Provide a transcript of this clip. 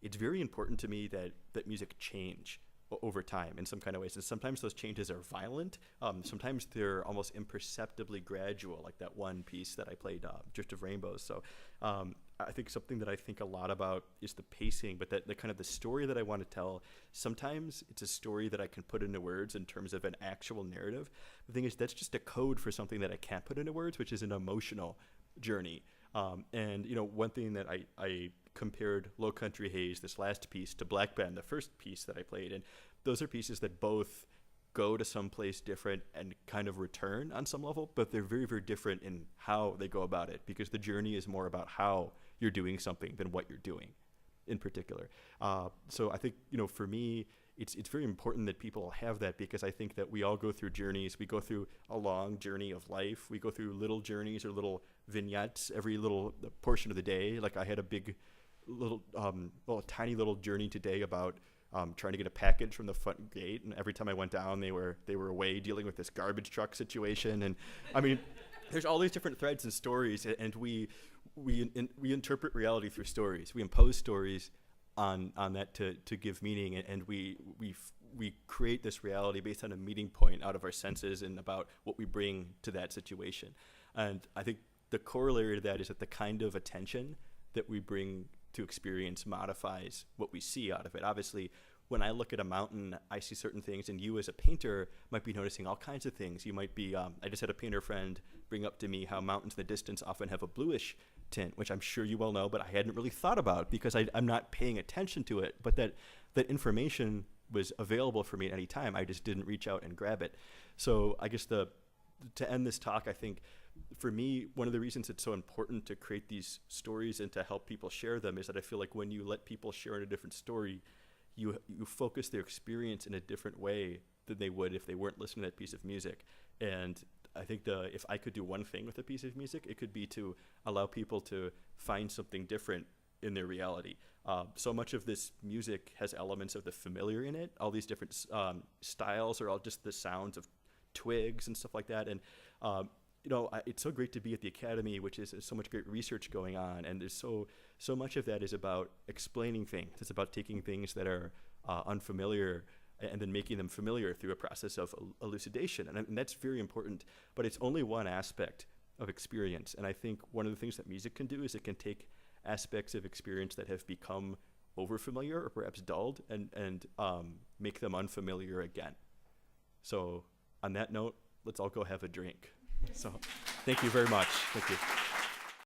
it's very important to me that music change over time in some kind of ways. And sometimes those changes are violent. Sometimes they're almost imperceptibly gradual, like that one piece that I played, Drift of Rainbows. So I think something that I think a lot about is the pacing, but that the kind of the story that I want to tell, sometimes it's a story that I can put into words in terms of an actual narrative. The thing is, that's just a code for something that I can't put into words, which is an emotional journey. And, one thing that I compared Low Country Haze, this last piece, to Black Band, the first piece that I played. And those are pieces that both go to some place different and kind of return on some level, but they're very, very different in how they go about it, because the journey is more about how you're doing something than what you're doing in particular. So I think, for me, it's very important that people have that, because I think that we all go through journeys. We go through a long journey of life. We go through little journeys or little vignettes every little portion of the day. Like I had a big tiny little journey today about trying to get a package from the front gate, and every time I went down, they were away dealing with this garbage truck situation. And I mean, there's all these different threads and stories, and we interpret reality through stories. We impose stories on that to give meaning, and we create this reality based on a meeting point out of our senses and about what we bring to that situation. And I think the corollary to that is that the kind of attention that we bring to experience modifies what we see out of it. Obviously, when I look at a mountain, I see certain things, and you as a painter might be noticing all kinds of things. You might be, I just had a painter friend bring up to me how mountains in the distance often have a bluish tint, which I'm sure you well know, but I hadn't really thought about because I'm not paying attention to it. But that information was available for me at any time. I just didn't reach out and grab it. So I guess to end this talk, I think for me, one of the reasons it's so important to create these stories and to help people share them is that I feel like when you let people share in a different story, you focus their experience in a different way than they would if they weren't listening to that piece of music. And I think if I could do one thing with a piece of music, it could be to allow people to find something different in their reality. So much of this music has elements of the familiar in it. All these different styles are all just the sounds of twigs and stuff like that. And it's so great to be at the Academy, which is so much great research going on, and there's so much of that is about explaining things. It's about taking things that are unfamiliar and then making them familiar through a process of elucidation, and that's very important. But it's only one aspect of experience, and I think one of the things that music can do is it can take aspects of experience that have become overfamiliar or perhaps dulled and make them unfamiliar again. So on that note, let's all go have a drink. So thank you very much. Thank you.